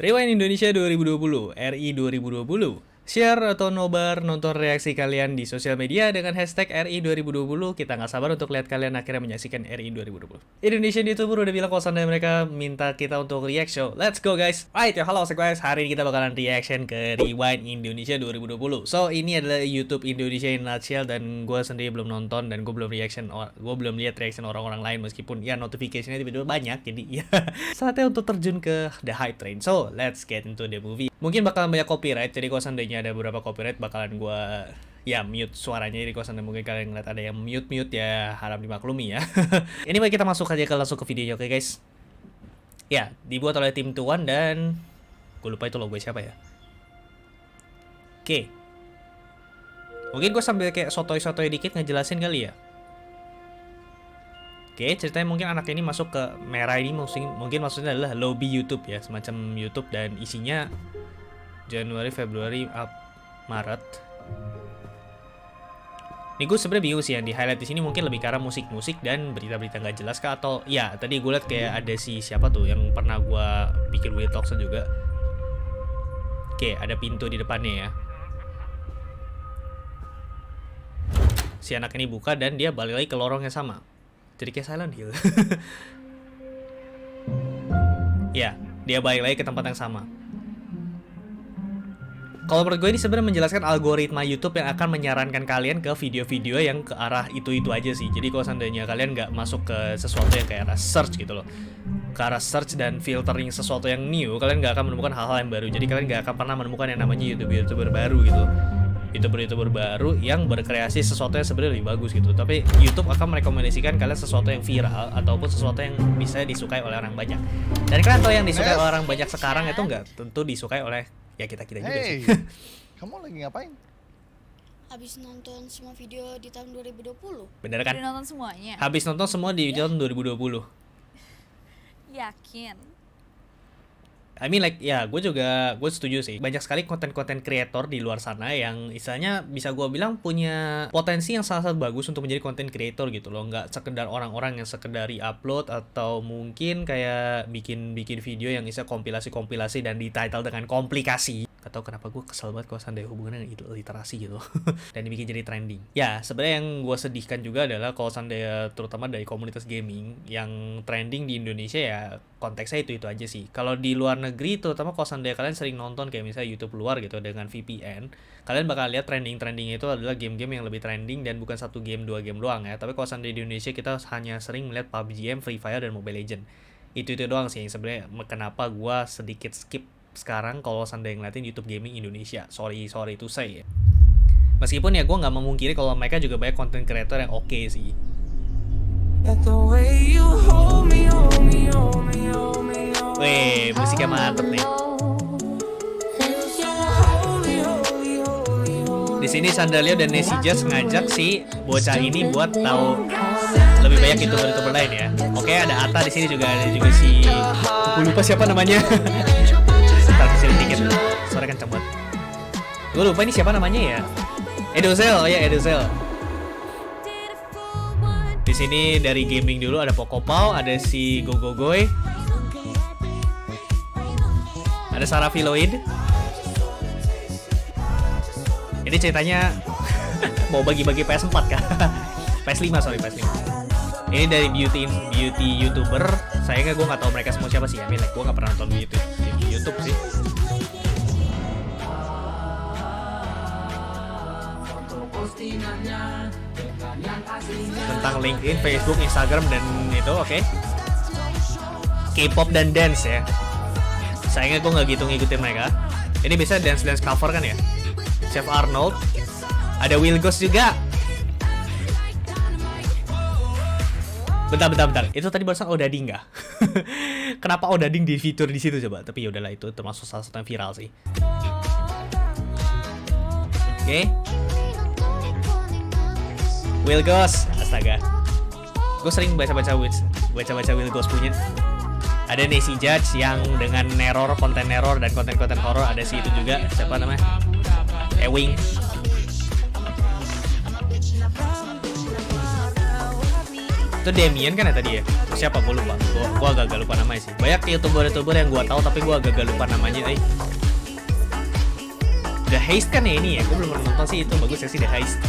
Rewind Indonesia 2020, RI 2020. Share atau nobar nonton reaksi kalian di sosial media dengan hashtag RI 2020. Kita nggak sabar untuk lihat kalian akhirnya menyaksikan RI 2020. Indonesian YouTuber udah bilang kalau seandainya mereka minta kita untuk react show. Let's go guys. Alright ya, halo guys. Hari ini kita bakalan reaction ke Rewind Indonesia 2020. So ini adalah YouTube Indonesia in nutshell, dan gue sendiri belum nonton dan gue belum lihat reaction orang-orang lain, meskipun ya notifikasinya tiba-tiba banyak. Jadi ya saatnya untuk terjun ke the hype train. So let's get into the movie. Mungkin bakalan banyak copyright, jadi kalau seandainya ada beberapa copyright bakalan gue ya mute suaranya. Jadi kalau seandainya mungkin kalian ngeliat ada yang mute ya harap dimaklumi ya. Anyway, kita masuk aja langsung ke videonya, oke guys. Ya, dibuat oleh tim Tuan dan gue lupa itu logo siapa ya. Oke. Mungkin gue sambil kayak sotoy-sotoy dikit ngejelasin kali ya. Oke, ceritanya mungkin anak ini masuk ke merah ini mungkin maksudnya adalah lobby YouTube ya, semacam YouTube, dan isinya Januari, Februari, Maret. Ini gue sebenarnya bingung sih, yang di highlight di sini mungkin lebih ke arah musik-musik dan berita-berita nggak jelas kah, atau ya tadi gue liat kayak ada si siapa tuh yang pernah gue bikin video talks juga. Oke, ada pintu di depannya ya. Si anak ini buka dan dia balik lagi ke lorong yang sama. Jadi kayak Silent Hill. Ya, dia balik lagi ke tempat yang sama. Kalau menurut gue ini sebenarnya menjelaskan algoritma YouTube yang akan menyarankan kalian ke video-video yang ke arah itu aja sih. Jadi kalau seandainya kalian nggak masuk ke sesuatu yang ke arah search gitu loh, ke arah search dan filtering sesuatu yang new, kalian nggak akan menemukan hal-hal yang baru. Jadi kalian nggak akan pernah menemukan yang namanya YouTuber baru gitu. YouTuber baru yang berkreasi sesuatu yang sebenarnya lebih bagus gitu. Tapi YouTube akan merekomendasikan kalian sesuatu yang viral ataupun sesuatu yang bisa disukai oleh orang banyak. Dan kalian tahu yang disukai oleh orang banyak sekarang itu nggak tentu disukai oleh ya kita juga sih. Kamu lagi ngapain? Habis nonton semua video di tahun 2020. Bener kan? Udah nonton semuanya? Habis nonton semua di tahun 2020. Yakin? I mean like ya, gue setuju sih. Banyak sekali konten-konten kreator di luar sana yang istilahnya bisa gue bilang punya potensi yang sangat bagus untuk menjadi konten kreator gitu loh. Nggak sekedar orang-orang yang sekedar upload atau mungkin kayak bikin video yang isa kompilasi dan di title dengan komplikasi. Gak tau kenapa gue kesel banget kalau seandainya hubungannya dengan literasi gitu. Dan dibikin jadi trending. Ya, sebenarnya yang gue sedihkan juga adalah kalau seandainya terutama dari komunitas gaming yang trending di Indonesia ya konteksnya itu aja sih. Kalau di luar negeri, terutama kalau seandainya kalian sering nonton kayak misalnya YouTube luar gitu dengan VPN, kalian bakal lihat trending-trendingnya itu adalah game-game yang lebih trending dan bukan 1 game 2 game doang ya. Tapi kalau seandainya di Indonesia kita hanya sering melihat PUBG, Free Fire, dan Mobile Legends. Itu doang sih yang sebenarnya kenapa gue sedikit skip sekarang kalau seandainya ngeliatin YouTube gaming Indonesia. Sorry to say ya. Meskipun ya gue nggak memungkiri kalau mereka juga banyak konten kreator yang oke sih. Weh, musiknya mantep nih. Di sini Sandalio dan Nessie Just ngajak si bocah ini buat tahu lebih banyak YouTuber lain ya. Oke, ada Atta di sini juga, ada juga si gue lupa siapa namanya. Ntar kecilin dikit, suara kenceng banget. Gue lupa ini siapa namanya ya. Edozel, oh ya Edozel. Di sini dari gaming dulu ada Pokopau, ada si Gogogoy, ada Sarah Filoid. Ini ceritanya mau bagi-bagi PS4 kan? PS5. Ini dari beauty YouTuber. Sayangnya gue nggak tahu mereka semua siapa sih ya. Like, gue nggak pernah nonton YouTube sih. Tentang LinkedIn, Facebook, Instagram, dan itu oke. K-pop dan dance ya. Sayangnya gue nggak gitu ngikutin mereka. Ini bisa dance cover kan ya. Chef Arnold, ada Will Ghost juga. Bentar. Itu tadi barusan Odading nggak? Kenapa Odading di fitur di situ coba? Tapi ya udahlah, itu termasuk salah satu yang viral sih. Oke. Will Ghost, astaga. Gue sering baca-baca Will Ghost punya. Ada Nessie Judge yang dengan konten neror dan konten horor. Ada si itu juga, siapa namanya? Ewing. Itu Damien kan ya tadi ya? Siapa gue lupa. Gue agak lupa namanya sih. Banyak youtuber yang gue tahu tapi gue agak lupa namanya. The Heist kan ya ini ya? Gue belum pernah nonton sih itu. Bagus ya sih The Heist.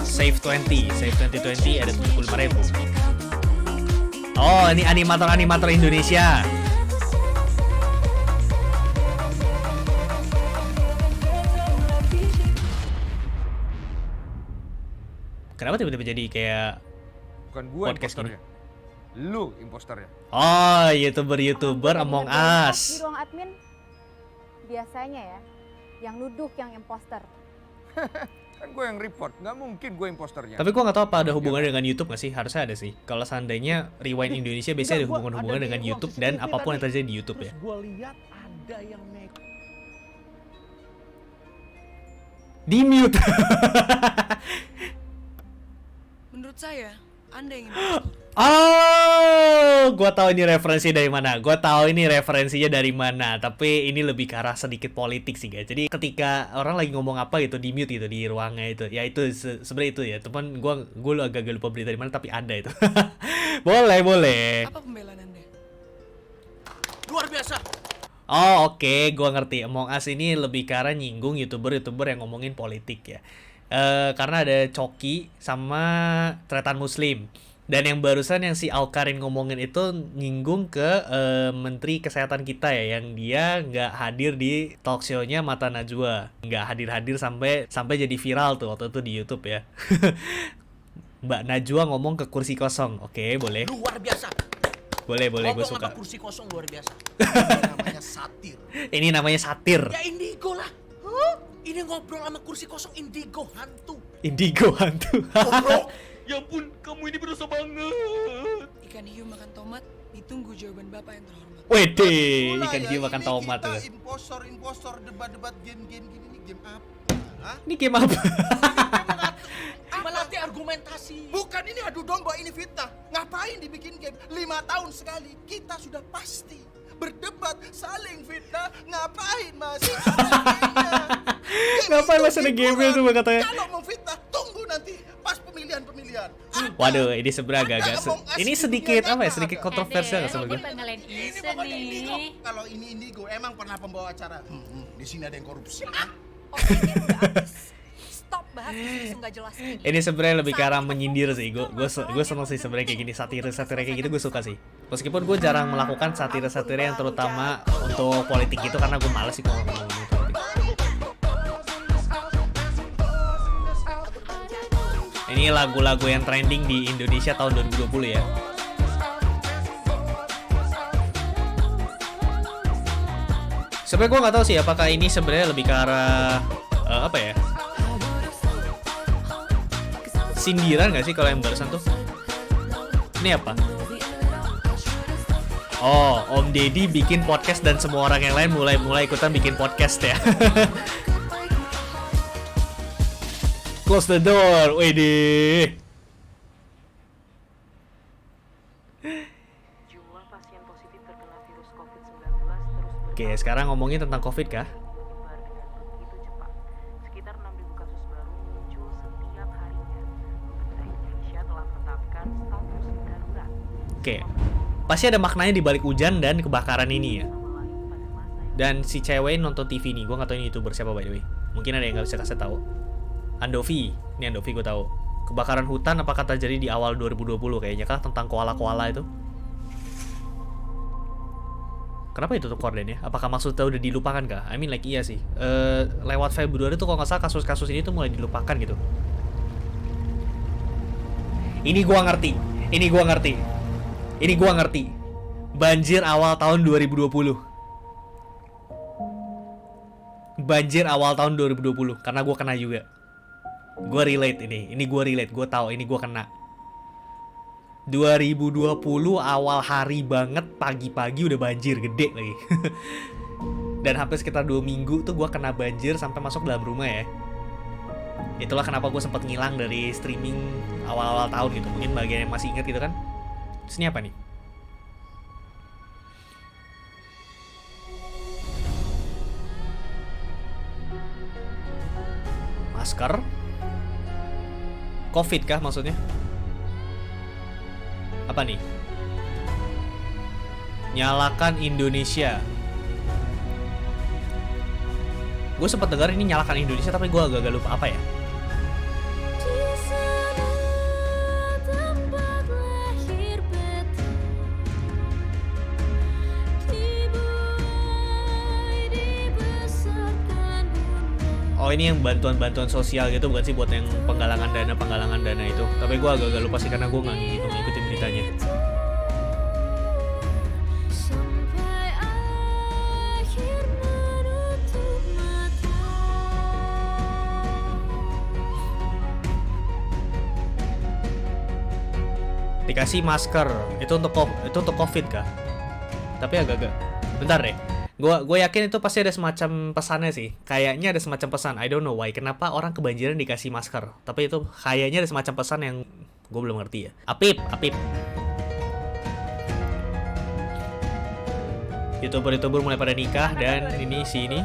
Save 20 ada 75.000. Oh, ini animator Indonesia. Kenapa tiba-tiba jadi kayak Bukan gue podcast impostornya. Lu impostornya. oh, YouTuber Among Us. Di ruang admin biasanya ya yang nuduh yang imposter. Kan gue yang report, nggak mungkin gue impostornya. Tapi gue nggak tahu apa ada hubungannya dengan YouTube nggak sih? Harusnya ada sih. Kalau seandainya Rewind Indonesia biasanya ada hubungan dengan YouTube dan apapun yang terjadi di YouTube ya. Gue lihat ada yang make. Di mute. Menurut saya, Anda yang Oh, gue tahu ini referensi dari mana. Gue tahu ini referensinya dari mana. Tapi ini lebih ke arah sedikit politik sih guys. Jadi ketika orang lagi ngomong apa gitu di mute gitu di ruangnya itu, ya itu sebenarnya itu ya. Teman gue agak lupa berita dari mana tapi ada itu. boleh. Apa pembelaan Anda? Luar biasa. Oh oke, gua ngerti. Among Us ini lebih ke arah nyinggung youtuber yang ngomongin politik ya. Karena ada Coki sama Tretan Muslim. Dan yang barusan yang si Alkarin ngomongin itu nyinggung ke Menteri Kesehatan kita ya, yang dia nggak hadir di talk show-nya Mata Najwa, nggak hadir sampai jadi viral tuh waktu itu di YouTube ya. Mbak Najwa ngomong ke kursi kosong, oke boleh. Luar biasa. Boleh, gue Ngomong suka. sama kursi kosong luar biasa. Ini namanya satir. Ini namanya satir. Ya indigo lah. Huh? Ini ngobrol sama kursi kosong indigo hantu. Indigo hantu. Goblok. Ya ampun, kamu ini berdosa banget. Ikan hiu makan tomat, ditunggu jawaban Bapak yang terhormat. Wede, Itulah ikan ya, hiu makan ini tomat kita tuh. impostor debat game gini nih game apa? Hah? Ini game apa? Melatih argumentasi. Bukan ini adu domba, ini fitnah. Ngapain dibikin game? 5 tahun sekali. Kita sudah pasti berdebat, saling fitnah. Ngapain masih ada gamenya? Ngapain itu masih ada hiburan. gamenya tuh katanya? Kalau mau fitnah, tunggu nanti pas pemilihan. Ada. Waduh, ini sebenarnya agak Among Us ini di sedikit dunia apa ya? nyata Sedikit ada. kontroversial nggak Ini sebenarnya? pengalian Ini isu pokoknya indigo. nih. Kalau ini indigo, emang pernah pembawa acara. Di sini ada yang korupsi. Oke, udah habis. Stop bahas isu nggak jelas ini. Ini sebenarnya lebih ke arah menyindir sih. Gue seneng sih sebenarnya kayak gini, satire kayak gitu gue suka sih. Meskipun gue jarang melakukan satire yang terutama untuk politik gitu karena gue males sih kalau ngomongin itu. Ini lagu-lagu yang trending di Indonesia tahun 2020 ya. Sebenarnya gue nggak tahu sih apakah ini sebenarnya lebih ke arah apa ya? Sindiran nggak sih kalau yang barusan tuh? Ini apa? Oh, Om Deddy bikin podcast dan semua orang yang lain mulai ikutan bikin podcast ya. Close the door, wede. Jumlah pasien positif terkena virus COVID-19 terus Oke, sekarang ngomongin tentang COVID kah? berkembang dengan begitu cepat. Sekitar 6.000 kasus baru muncul setiap harinya. Pemerintah Indonesia telah menetapkan status darurat. Oke, pasti ada maknanya di balik hujan dan kebakaran ini ya. Sama lain pada masa yang Dan si cewek nonton TV nih, gue nggak tahu ini youtuber siapa by the way. Mungkin ada yang nggak bisa kasih tahu. Andovi, ini Andovi gue tahu. Kebakaran hutan apakah terjadi di awal 2020 kayaknya kah tentang koala-koala itu? Kenapa itu tuh korden ya? Apakah maksudnya udah dilupakan kah? I mean like iya sih. Lewat Februari tuh kalau nggak salah kasus-kasus ini tuh mulai dilupakan gitu. Ini gua ngerti. Banjir awal tahun 2020. Banjir awal tahun 2020 karena gua kena juga. Gua relate ini gua relate, gua tahu ini gua kena. 2020 awal hari banget, pagi-pagi udah banjir gede lagi. Dan hampir sekitar 2 minggu tuh gua kena banjir sampai masuk dalam rumah ya. Itulah kenapa gue sempat ngilang dari streaming awal-awal tahun gitu. Mungkin bagian yang masih ingat gitu kan. Terus ini apa nih? Masker. COVID kah maksudnya? Apa nih? Nyalakan Indonesia. Gue sempat dengar ini nyalakan Indonesia, tapi gue agak lupa apa ya. Oh ini yang bantuan-bantuan sosial gitu bukan sih, buat yang penggalangan dana itu. Tapi gue agak lupa sih karena gue nggak ngikutin beritanya. Dikasih masker itu untuk COVID kah? Tapi agak bentar deh. Gue yakin itu pasti ada semacam pesannya sih. Kayaknya ada semacam pesan. I don't know why. Kenapa orang kebanjiran dikasih masker? Tapi itu kayaknya ada semacam pesan yang gue belum ngerti ya. Apip. YouTuber mulai pada nikah dan ini si ini.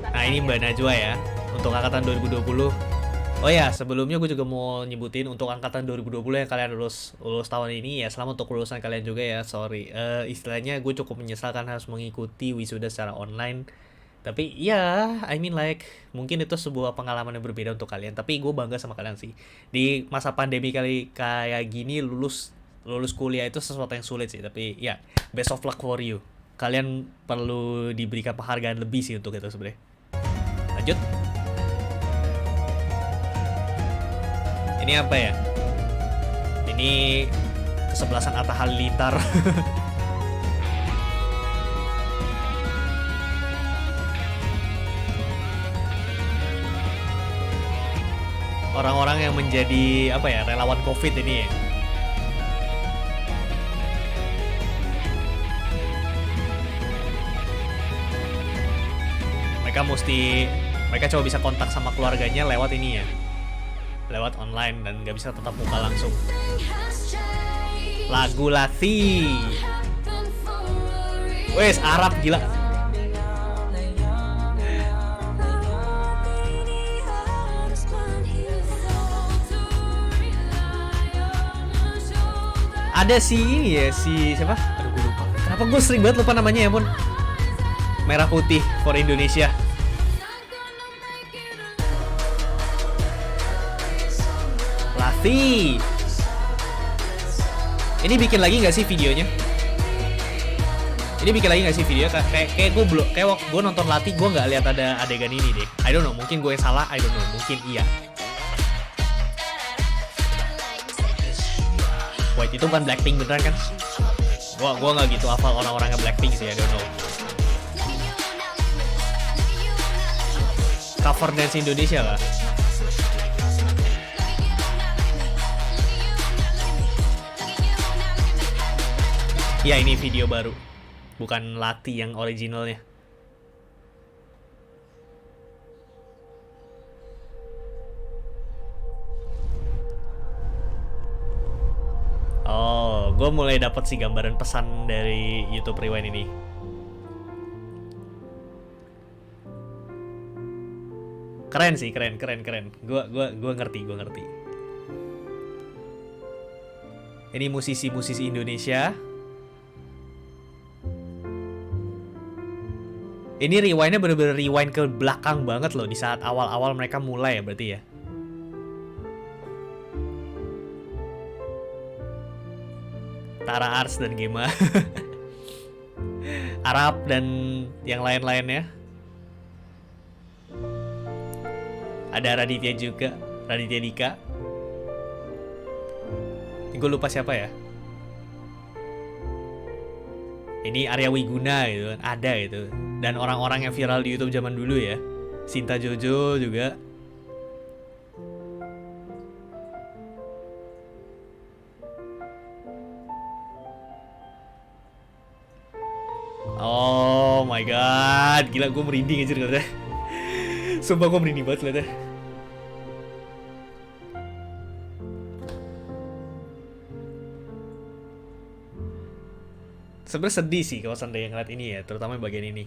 Nah ini Mbak Najwa ya. Untuk angkatan 2020. Oh ya, sebelumnya gue juga mau nyebutin untuk angkatan 2020 yang kalian lulus tahun ini ya, selamat untuk kelulusan kalian juga ya. Sorry, istilahnya gue cukup menyesalkan harus mengikuti wisuda secara online. Tapi ya, I mean like mungkin itu sebuah pengalaman yang berbeda untuk kalian. Tapi gue bangga sama kalian sih. Di masa pandemi kayak gini lulus kuliah itu sesuatu yang sulit sih. Tapi ya, best of luck for you. Kalian perlu diberikan penghargaan lebih sih untuk itu sebenarnya. Lanjut. Ini apa ya? Ini kesebelasan Atta Halilintar. Orang-orang yang menjadi apa ya, relawan COVID ini ya. Mereka coba bisa kontak sama keluarganya lewat ini ya. Lewat online dan gak bisa tetap muka langsung. Lagu Lati. Wes Arab gila. Ada si ini ya, si siapa? Aduh gue lupa. Kenapa gue sering banget lupa namanya ya pun. Merah Putih for Indonesia. Lati. Ini bikin lagi nggak sih videonya? Kayak gue belum, kayak waktu gue nonton Lati gue nggak lihat ada adegan ini deh. I don't know, mungkin gue yang salah. I don't know, mungkin iya. Wait, itu kan Blackpink beneran kan? Gue nggak gitu hafal orang-orangnya Blackpink sih. I don't know. Cover dance Indonesia lah. Ya ini video baru, bukan Lati yang originalnya. Oh, gue mulai dapat sih gambaran pesan dari YouTube Rewind ini. Keren sih, keren. Gue ngerti. Ini musisi Indonesia. Ini rewindnya bener-bener rewind ke belakang banget loh, di saat awal-awal mereka mulai ya berarti ya. Tara Ars dan Gema. Arab dan yang lain-lainnya. Ada Raditya juga, Raditya Dika. Gue lupa siapa ya. Ini Arya Wiguna gitu kan, ada gitu. Dan orang-orang yang viral di YouTube zaman dulu ya. Sinta Jojo juga. Oh my god, gila gue merinding aja katanya. Sumpah gue merinding banget liatnya. Sebenarnya sedih sih kalau seandainya ngeliat ini ya, terutama bagian ini.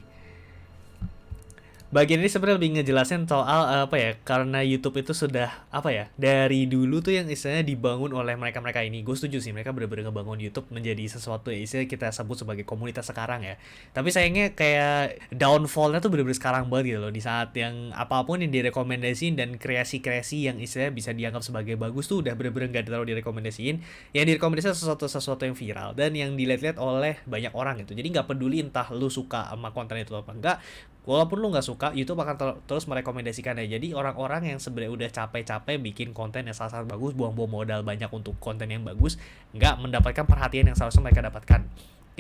Bagian ini sebenarnya lebih ngejelasin soal apa ya, karena YouTube itu sudah apa ya, dari dulu tuh yang istilahnya dibangun oleh mereka-mereka ini. Gue setuju sih, mereka benar-benar ngebangun YouTube menjadi sesuatu ya istilahnya kita sebut sebagai komunitas sekarang ya. Tapi sayangnya kayak downfallnya tuh benar-benar sekarang banget gitu loh, di saat yang apapun yang direkomendasiin dan kreasi-kreasi yang istilahnya bisa dianggap sebagai bagus tuh udah benar-benar nggak terlalu direkomendasiin. Yang direkomendasiin sesuatu yang viral dan yang dilihat-lihat oleh banyak orang gitu. Jadi nggak peduli entah lu suka sama konten itu apa enggak, walaupun lu nggak suka, YouTube akan terus merekomendasikannya. Jadi orang-orang yang sebenarnya udah capek-capek bikin konten yang sangat bagus, buang-buang modal banyak untuk konten yang bagus, nggak mendapatkan perhatian yang seharusnya mereka dapatkan.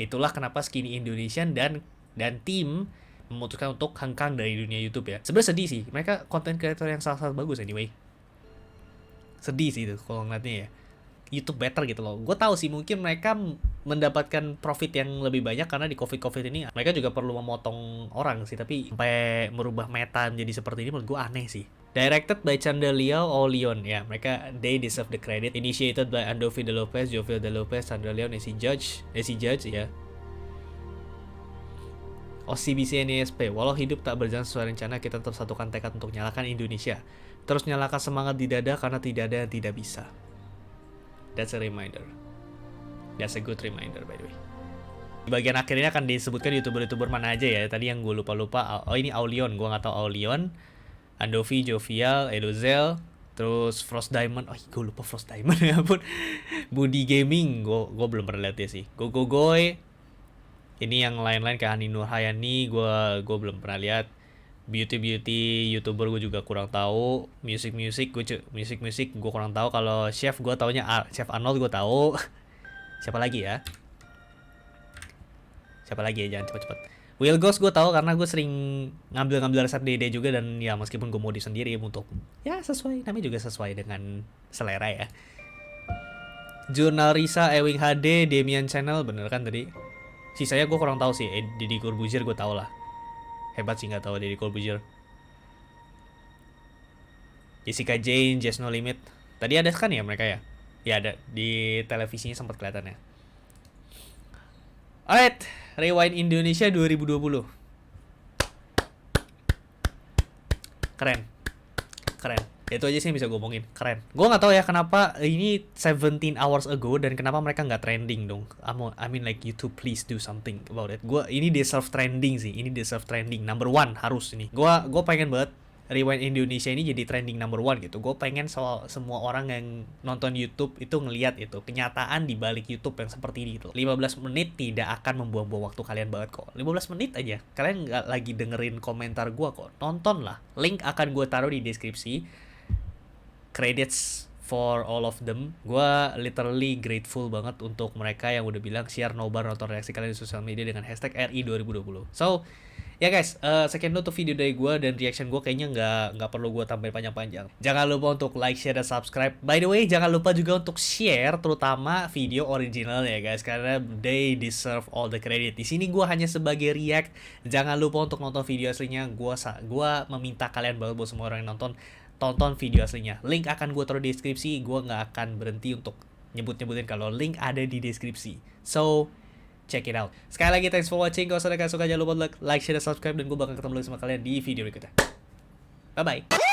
Itulah kenapa Skinny Indonesian dan tim memutuskan untuk hengkang dari dunia YouTube ya. Sebenarnya sedih sih, mereka konten kreator yang sangat bagus anyway. Sedih sih itu kalau ngeliatnya ya. YouTube better gitu loh. Gue tahu sih mungkin mereka mendapatkan profit yang lebih banyak karena di COVID ini mereka juga perlu memotong orang sih, tapi sampai merubah meta menjadi seperti ini menurut gue aneh sih. Directed by Chandeliao Leon ya, mereka they deserve the credit. Initiated by Andovi De Lopez, Joviel De Lopez, Chandeliao, Nancy Judge ya. OCBC NESP, walau hidup tak berjalan sesuai rencana, kita tetap satukan tekad untuk nyalakan Indonesia. Terus nyalakan semangat di dada karena tidak ada yang tidak bisa. That's a reminder. That's a good reminder by the way. Di bagian akhirnya akan disebutkan YouTuber mana aja ya. Tadi yang gue lupa. Oh ini Aulion, gue nggak tahu Aulion. Andovi, Jovial, Edozel, terus Frost Diamond. Oh gue lupa Frost Diamond ya ampun. Budi Gaming, gue belum pernah lihat dia sih. Gogogoy. Ini yang lain-lain kayak Ani Nurhayani, gue belum pernah lihat. Beauty YouTuber gue juga kurang tahu. Music gue kurang tahu. Kalau chef gue taunya Chef Arnold gue tahu. Siapa lagi ya jangan cepet-cepet. Will Ghost gue tahu karena gue sering ngambil resep Dede juga, dan ya meskipun gue modif sendiri untuk ya sesuai, namanya juga sesuai dengan selera ya. Jurnal Risa, Ewing HD, Demian Channel, bener kan tadi? Sisanya gue kurang tahu sih. Deddy Corbuzier gue tahu lah. Hebat sih, nggak tahu Deddy Corbuzier. Jessica Jane, Just No Limit. Tadi ada kan ya mereka ya? Ya ada, di televisinya sempat kelihatan ya. Alright, Rewind Indonesia 2020. Keren. Itu aja sih yang bisa gue omongin. Keren. Gue nggak tahu ya kenapa ini 17 hours ago dan kenapa mereka nggak trending dong. I mean like YouTube please do something about it. Ini deserve trending sih. Ini deserve trending. Number 1 harus ini. Gue pengen banget Rewind Indonesia ini jadi trending number 1 gitu. Gue pengen semua orang yang nonton YouTube itu ngelihat itu kenyataan di balik YouTube yang seperti ini gitu. 15 menit tidak akan membuang-buang waktu kalian banget kok. 15 menit aja. Kalian nggak lagi dengerin komentar gue kok. Nonton lah. Link akan gue taruh di deskripsi. Credits for all of them. Gue literally grateful banget untuk mereka yang udah bilang share, nobar, nonton reaksi kalian di sosial media dengan hashtag RI2020. So ya guys, sekian dulu tuh video dari gue dan reaction gue kayaknya nggak perlu gue tambahin panjang-panjang. Jangan lupa untuk like, share, dan subscribe. By the way, jangan lupa juga untuk share terutama video original ya guys, karena they deserve all the credit. Di sini gue hanya sebagai react. Jangan lupa untuk nonton video aslinya. Gue meminta kalian banget buat semua orang yang tonton video aslinya. Link akan gue taruh di deskripsi. Gue nggak akan berhenti untuk nyebutin kalau link ada di deskripsi. So check it out. Sekali lagi thanks for watching. Kalau kalian suka jangan lupa like, share, dan subscribe. Dan gue bakal ketemu lagi sama kalian di video berikutnya. Bye bye.